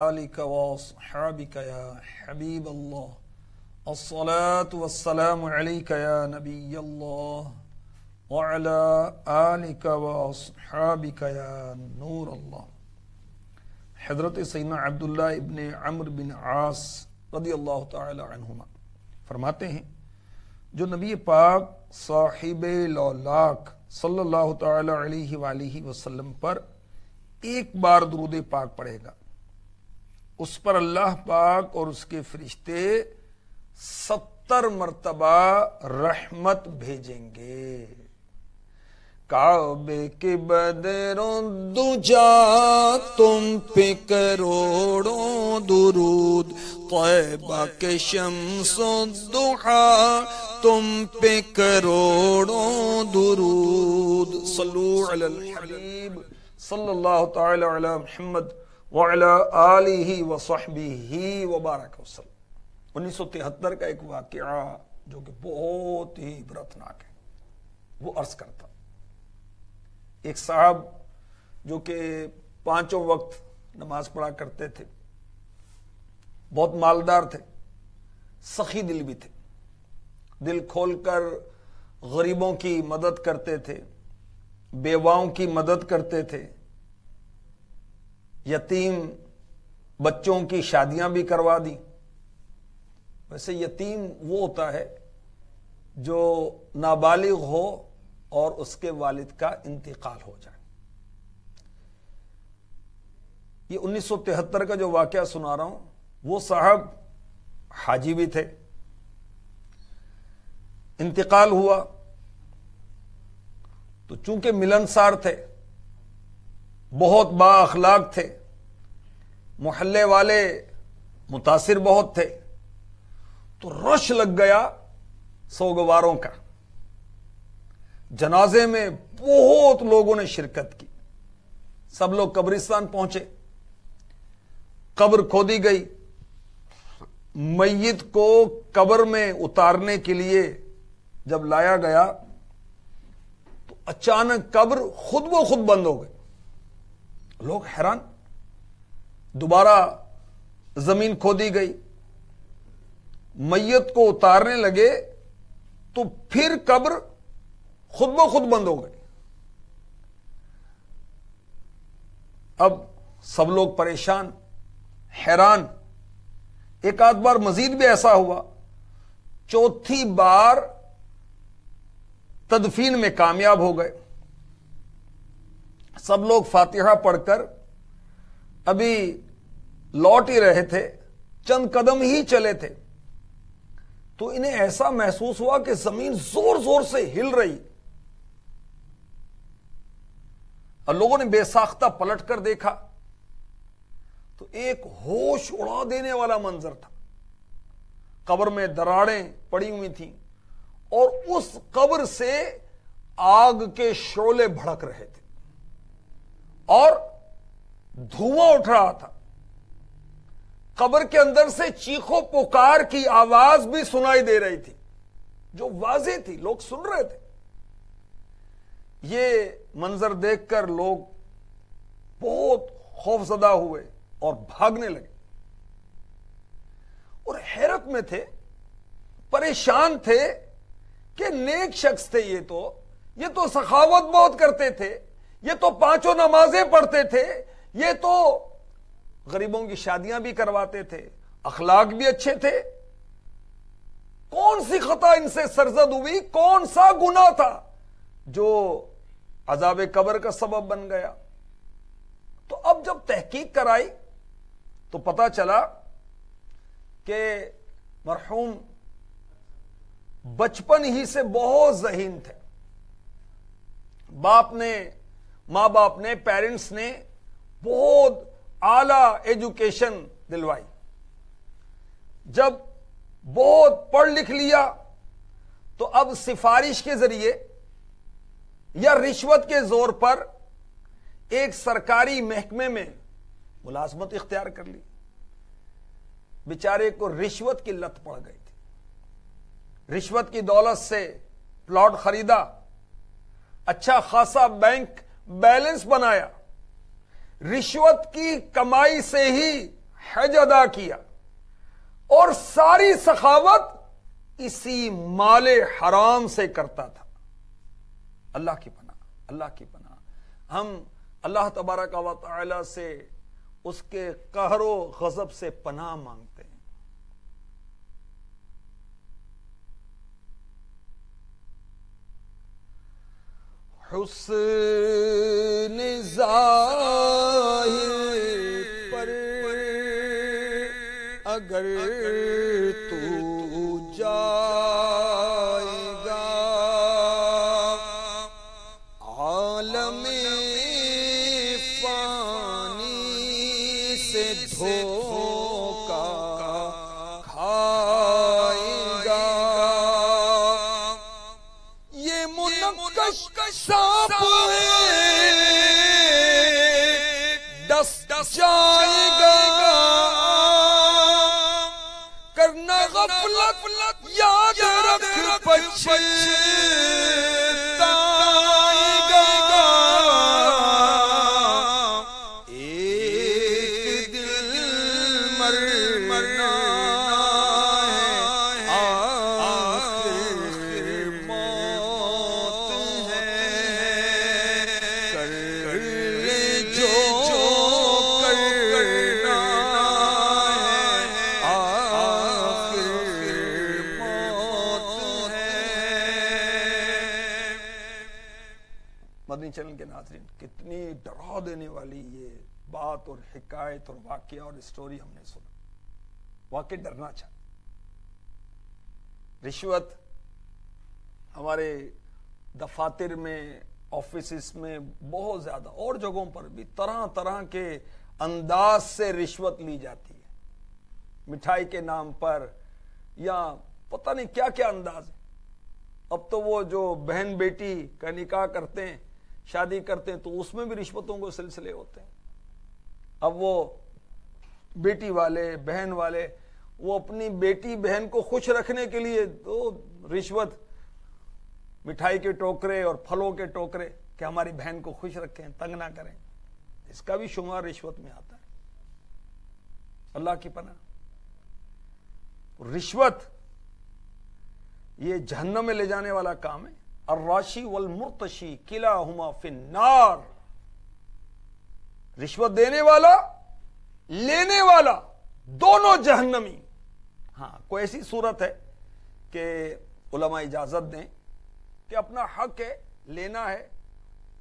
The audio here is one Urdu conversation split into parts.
آلک واصحابک یا حبیب اللہ الصلاة والسلام علیک یا نبی اللہ وعلی آلک واصحابک یا نور اللہ۔ حضرت سیدنا عبداللہ ابن عمرو بن عاص رضی اللہ تعالی عنہما فرماتے ہیں، جو نبی پاک صاحب لولاک صلی اللہ تعالی علیہ وآلہ وسلم پر ایک بار درود پاک پڑھے گا، اس پر اللہ پاک اور اس کے فرشتے 70 مرتبہ رحمت بھیجیں گے۔ کعبے کے بدروں دجا تم پہ کروڑوں درود، طیبہ کے شمس و ضحیٰ تم پہ کروڑوں درود۔ صلو علی الحبیب صلی اللہ تعالی علی محمد وعلی آلہ وصحبہ وبارک وسلم۔ 1973 کا ایک واقعہ جو کہ بہت ہی عبرتناک ہے، وہ عرض کرتا۔ ایک صاحب جو کہ 5 وقت نماز پڑھا کرتے تھے، بہت مالدار تھے، سخی دل بھی تھے، دل کھول کر غریبوں کی مدد کرتے تھے، بیواؤں کی مدد کرتے تھے، یتیم بچوں کی شادیاں بھی کروا دی۔ ویسے یتیم وہ ہوتا ہے جو نابالغ ہو اور اس کے والد کا انتقال ہو جائے۔ یہ 1973 کا جو واقعہ سنا رہا ہوں، وہ صاحب حاجی بھی تھے، انتقال ہوا تو چونکہ ملنسار تھے، بہت با اخلاق تھے، محلے والے متاثر بہت تھے، تو رش لگ گیا سوگواروں کا۔ جنازے میں بہت لوگوں نے شرکت کی، سب لوگ قبرستان پہنچے، قبر کھودی گئی، میت کو قبر میں اتارنے کے لیے جب لایا گیا تو اچانک قبر خود و خود بند ہو گئی۔ لوگ حیران، دوبارہ زمین کھودی گئی، میت کو اتارنے لگے تو پھر قبر خود بخود بند ہو گئی۔ اب سب لوگ پریشان، حیران۔ ایک آدھ بار مزید بھی ایسا ہوا، چوتھی بار تدفین میں کامیاب ہو گئے۔ سب لوگ فاتحہ پڑھ کر ابھی لوٹ ہی رہے تھے، چند قدم ہی چلے تھے، تو انہیں ایسا محسوس ہوا کہ زمین زور زور سے ہل رہی، اور لوگوں نے بے ساختہ پلٹ کر دیکھا تو ایک ہوش اڑا دینے والا منظر تھا۔ قبر میں دراڑیں پڑی ہوئی تھیں اور اس قبر سے آگ کے شعلے بھڑک رہے تھے اور دھواں اٹھ رہا تھا۔ قبر کے اندر سے چیخو پکار کی آواز بھی سنائی دے رہی تھی، جو واضح تھی، لوگ سن رہے تھے۔ یہ منظر دیکھ کر لوگ بہت خوفزدہ ہوئے اور بھاگنے لگے، اور حیرت میں تھے، پریشان تھے کہ نیک شخص تھے یہ تو سخاوت بہت کرتے تھے، یہ تو 5 نمازیں پڑھتے تھے، یہ تو غریبوں کی شادیاں بھی کرواتے تھے، اخلاق بھی اچھے تھے، کون سی خطا ان سے سرزد ہوئی، کون سا گناہ تھا جو عذاب قبر کا سبب بن گیا؟ تو اب جب تحقیق کرائی تو پتا چلا کہ مرحوم بچپن ہی سے بہت ذہین تھے۔ ماں باپ نے، پیرنٹس نے بہت اعلیٰ ایجوکیشن دلوائی۔ جب بہت پڑھ لکھ لیا تو اب سفارش کے ذریعے یا رشوت کے زور پر ایک سرکاری محکمے میں ملازمت اختیار کر لی۔ بیچارے کو رشوت کی لت پڑ گئی تھی، رشوت کی دولت سے پلاٹ خریدا، اچھا خاصا بینک بیلنس بنایا، رشوت کی کمائی سے ہی حج ادا کیا اور ساری سخاوت اسی مال حرام سے کرتا تھا. اللہ کی پناہ، اللہ کی پناہ. ہم اللہ تبارک و تعالی سے اس کے قہر و غضب سے پناہ مانگتے ہیں. حسن ظاہر پر اگر تو جائے گا عالم فانی سے دھوکا کھائے گا. یہ منقش سانپ ہے ڈس جائے گا کرنا غفلت یاد رکھ پچھتائے گا. ایک دل مرنا ہے آخر موت ہے کر جو کرنا ہے آخر موت ہے. مدنی چینل کے ناظرین، کتنی ڈرا دینے والی یہ بات اور حکایت اور واقعہ اور اسٹوری ہم نے سنا. واقعی ڈرنا چاہیے. رشوت ہمارے دفاتر میں، آفیسز میں بہت زیادہ، اور جگہوں پر بھی طرح طرح کے انداز سے رشوت لی جاتی ہے. مٹھائی کے نام پر یا پتہ نہیں کیا کیا انداز ہے. اب تو وہ جو بہن بیٹی کا نکاح کرتے ہیں، شادی کرتے ہیں، تو اس میں بھی رشوتوں کو سلسلے ہوتے ہیں. اب وہ بیٹی والے، بہن والے، وہ اپنی بیٹی بہن کو خوش رکھنے کے لیے تو رشوت، مٹھائی کے ٹوکرے اور پھلوں کے ٹوکرے کہ ہماری بہن کو خوش رکھیں، تنگ نہ کریں، اس کا بھی شمار رشوت میں آتا ہے. اللہ کی پناہ. رشوت یہ جہنم میں لے جانے والا کام ہے. الراشی والمرتشی کلاہما فی النار. رشوت دینے والا، لینے والا، دونوں جہنمی. ہاں، کوئی ایسی صورت ہے کہ علماء اجازت دیں کہ اپنا حق ہے، لینا ہے،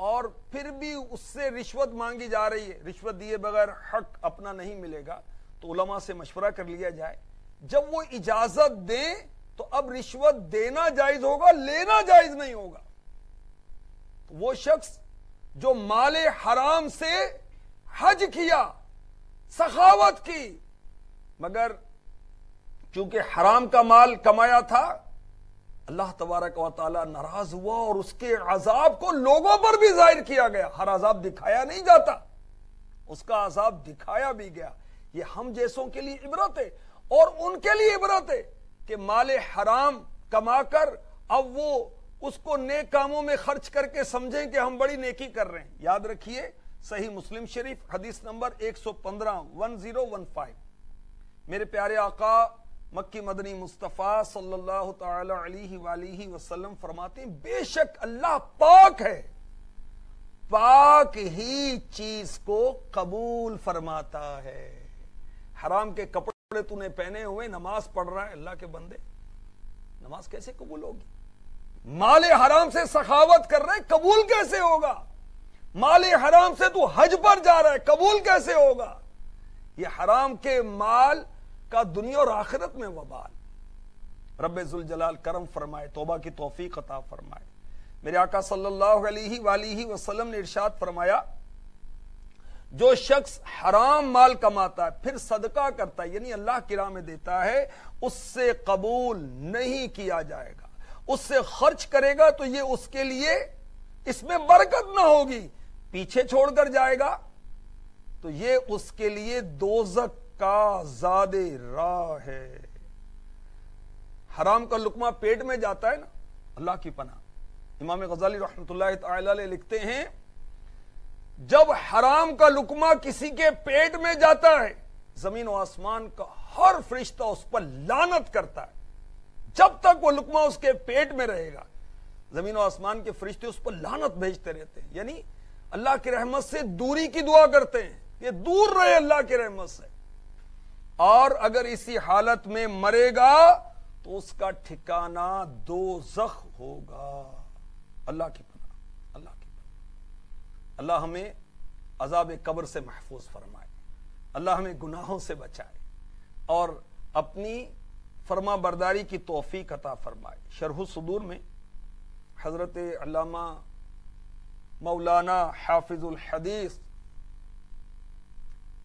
اور پھر بھی اس سے رشوت مانگی جا رہی ہے، رشوت دیے بغیر حق اپنا نہیں ملے گا، تو علماء سے مشورہ کر لیا جائے. جب وہ اجازت دیں تو اب رشوت دینا جائز ہوگا، لینا جائز نہیں ہوگا. وہ شخص جو مال حرام سے حج کیا، سخاوت کی، مگر چونکہ حرام کا مال کمایا تھا، اللہ تبارک و تعالی ناراض ہوا اور اس کے عذاب کو لوگوں پر بھی ظاہر کیا گیا. ہر عذاب دکھایا نہیں جاتا، اس کا عذاب دکھایا بھی گیا. یہ ہم جیسوں کے لیے عبرت ہے اور ان کے لیے عبرت ہے کہ مال حرام کما کر اب وہ اس کو نیک کاموں میں خرچ کر کے سمجھیں کہ ہم بڑی نیکی کر رہے ہیں. یاد رکھیے صحیح مسلم شریف حدیث نمبر 115 میرے پیارے آقا مکی مدنی مصطفیٰ صلی اللہ تعالی علیہ وآلہ وسلم فرماتے ہیں، بے شک اللہ پاک ہے، پاک ہی چیز کو قبول فرماتا ہے. حرام کے کپڑے تو نے پہنے ہوئے نماز پڑھ رہا ہے، اللہ کے بندے، نماز کیسے قبول ہوگی؟ مال حرام سے سخاوت کر رہے، قبول کیسے ہوگا؟ مال حرام سے تو حج پر جا رہا ہے، قبول کیسے ہوگا؟ یہ حرام کے مال کا دنیا اور آخرت میں وبال. رب ذوالجلال کرم فرمائے، توبہ کی توفیق عطا فرمائے. میرے آقا صلی اللہ علیہ وآلہ وسلم نے ارشاد فرمایا، جو شخص حرام مال کماتا ہے پھر صدقہ کرتا ہے، یعنی اللہ کی راہ میں دیتا ہے، اس سے قبول نہیں کیا جائے گا. اس سے خرچ کرے گا تو یہ اس کے لیے اس میں برکت نہ ہوگی، پیچھے چھوڑ کر جائے گا تو یہ اس کے لیے دوزخ کا زاد راہ ہے. حرام کا لقمہ پیٹ میں جاتا ہے نا، اللہ کی پناہ. امام غزالی رحمۃ اللہ تعالی علیہ لکھتے ہیں، جب حرام کا لقمہ کسی کے پیٹ میں جاتا ہے زمین و آسمان کا ہر فرشتہ اس پر لعنت کرتا ہے. جب تک وہ لقمہ اس کے پیٹ میں رہے گا زمین و آسمان کے فرشتے اس پر لعنت بھیجتے رہتے ہیں، یعنی اللہ کی رحمت سے دوری کی دعا کرتے ہیں، یہ دور رہے اللہ کی رحمت سے. اور اگر اسی حالت میں مرے گا تو اس کا ٹھکانہ دوزخ ہوگا. اللہ کی پناہ، اللہ کی پناہ. اللہ ہمیں عذاب قبر سے محفوظ فرمائے، اللہ ہمیں گناہوں سے بچائے اور اپنی فرما برداری کی توفیق عطا فرمائے. شرح الصدور میں حضرت علامہ مولانا حافظ الحدیث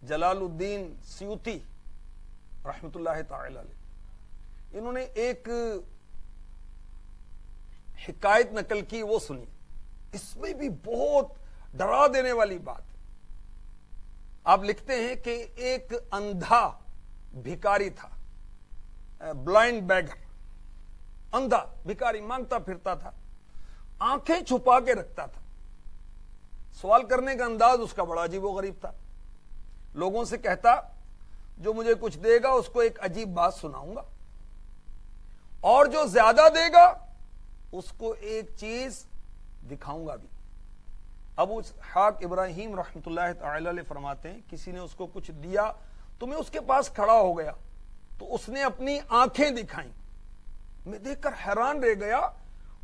جلال الدین سیوطی رحمت اللہ تعالی علیہ، انہوں نے ایک حکایت نقل کی، وہ سنی. اس میں بھی بہت ڈرا دینے والی بات ہے. آپ لکھتے ہیں کہ ایک اندھا بھکاری تھا، بلائنڈ بیگر، اندھا بھکاری، مانگتا پھرتا تھا، آنکھیں چھپا کے رکھتا تھا. سوال کرنے کا انداز اس کا بڑا عجیب و غریب تھا. لوگوں سے کہتا جو مجھے کچھ دے گا اس کو ایک عجیب بات سناؤں گا، اور جو زیادہ دے گا اس کو ایک چیز دکھاؤں گا بھی. ابو اسحاق ابراہیم رحمت اللہ تعالی علیہ فرماتے ہیں کسی نے اس کو کچھ دیا تو میں اس کے پاس کھڑا ہو گیا تو اس نے اپنی آنکھیں دکھائیں. میں دیکھ کر حیران رہ گیا،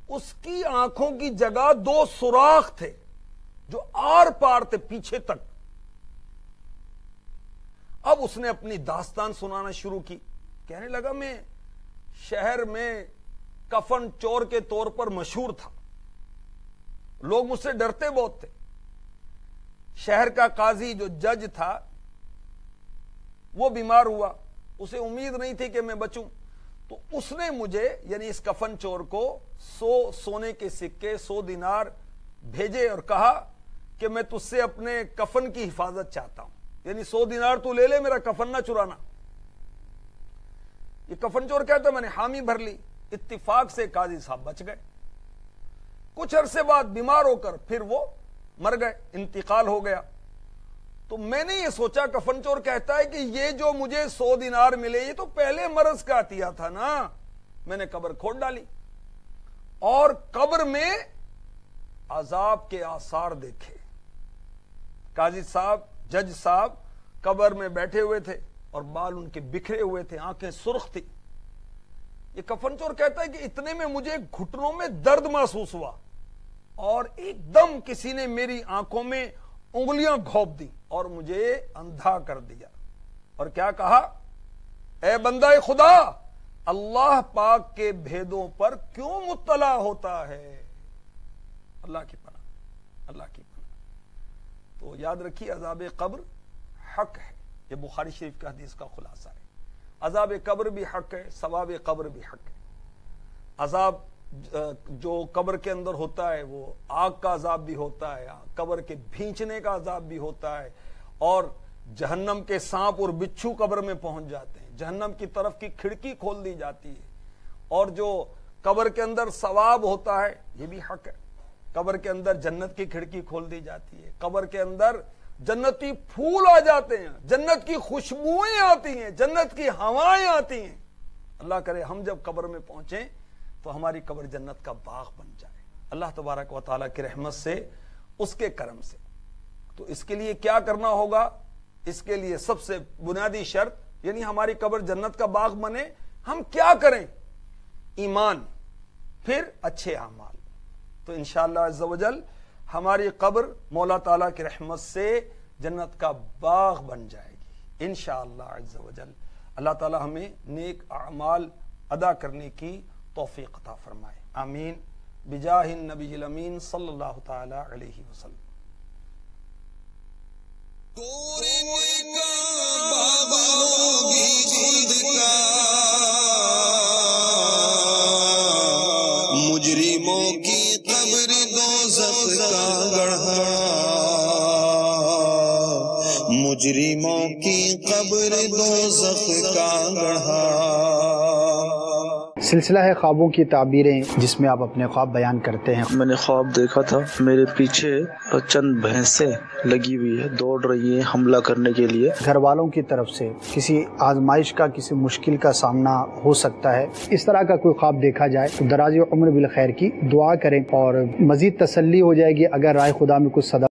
اس کی آنکھوں کی جگہ 2 سوراخ تھے جو آر پار تھے پیچھے تک. اب اس نے اپنی داستان سنانا شروع کی. کہنے لگا میں شہر میں کفن چور کے طور پر مشہور تھا، لوگ مجھ سے ڈرتے بہت تھے. شہر کا قاضی جو جج تھا وہ بیمار ہوا، اسے امید نہیں تھی کہ میں بچوں، تو اس نے مجھے یعنی اس کفن چور کو 100 سونے کے سکے 100 دینار بھیجے اور کہا کہ میں تجھ سے اپنے کفن کی حفاظت چاہتا ہوں، یعنی 100 دینار تو لے لے، میرا کفن نہ چرانا. یہ کفن چور کہتا میں نے حامی بھر لی. اتفاق سے قاضی صاحب بچ گئے. کچھ عرصے بعد بیمار ہو کر پھر وہ مر گئے، انتقال ہو گیا. تو میں نے یہ سوچا، کفن چور کہتا ہے کہ یہ جو مجھے 100 دینار ملے یہ تو پہلے مرض کا عطیہ تھا نا. میں نے قبر کھود ڈالی اور قبر میں عذاب کے آثار دیکھے. قاضی صاحب، جج صاحب قبر میں بیٹھے ہوئے تھے اور بال ان کے بکھرے ہوئے تھے، آنکھیں سرخ تھی. یہ کفن چور کہتا ہے کہ اتنے میں مجھے گھٹنوں میں درد محسوس ہوا اور ایک دم کسی نے میری آنکھوں میں انگلیاں گھونپ دی اور مجھے اندھا کر دیا. اور کیا کہا، اے بندہ خدا، اللہ پاک کے بھیدوں پر کیوں مطلع ہوتا ہے. اللہ کی پناہ، اللہ کی پناہ. تو یاد رکھیے عذاب قبر حق ہے. یہ بخاری شریف کا حدیث کا خلاصہ ہے. عذاب قبر بھی حق ہے، ثواب قبر بھی حق ہے. عذاب جو قبر کے اندر ہوتا ہے وہ آگ کا عذاب بھی ہوتا ہے، قبر کے بھینچنے کا عذاب بھی ہوتا ہے، اور جہنم کے سانپ اور بچھو قبر میں پہنچ جاتے ہیں، جہنم کی طرف کی کھڑکی کھول دی جاتی ہے. اور جو قبر کے اندر ثواب ہوتا ہے یہ بھی حق ہے. قبر کے اندر جنت کی کھڑکی کھول دی جاتی ہے، قبر کے اندر جنتی پھول آ جاتے ہیں، جنت کی خوشبوئیں آتی ہیں، جنت کی ہوائیں آتی ہیں. اللہ کرے ہم جب قبر میں پہنچیں تو ہماری قبر جنت کا باغ بن جائے اللہ تبارک و تعالیٰ کی رحمت سے، اس کے کرم سے. تو اس کے لیے کیا کرنا ہوگا؟ اس کے لیے سب سے بنیادی شرط یعنی ہماری قبر جنت کا باغ بنے، ہم کیا کریں؟ ایمان، پھر اچھے اعمال. تو انشاءاللہ عز و جل ہماری قبر مولا تعالیٰ کی رحمت سے جنت کا باغ بن جائے گی انشاءاللہ عز و جل. اللہ تعالیٰ ہمیں نیک اعمال ادا کرنے کی توفیق عطا فرمائے. آمین بجاہ النبی الامین صلی اللہ تعالی علیہ وسلم. مجرموں کی قبر دوزخ کا گڑھا، مجرموں کی قبر دوزخ کا گڑھا. سلسلہ ہے خوابوں کی تعبیریں جس میں آپ اپنے خواب بیان کرتے ہیں۔ میں نے خواب دیکھا تھا میرے پیچھے چند بھینسیں لگی ہوئی ہے، دوڑ رہی ہیں حملہ کرنے کے لیے۔ گھر والوں کی طرف سے کسی آزمائش کا، کسی مشکل کا سامنا ہو سکتا ہے، اس طرح کا کوئی خواب دیکھا جائے تو دراز عمر بالخیر کی دعا کریں اور مزید تسلی ہو جائے گی۔ اگر رائے خدا میں کچھ صدقہ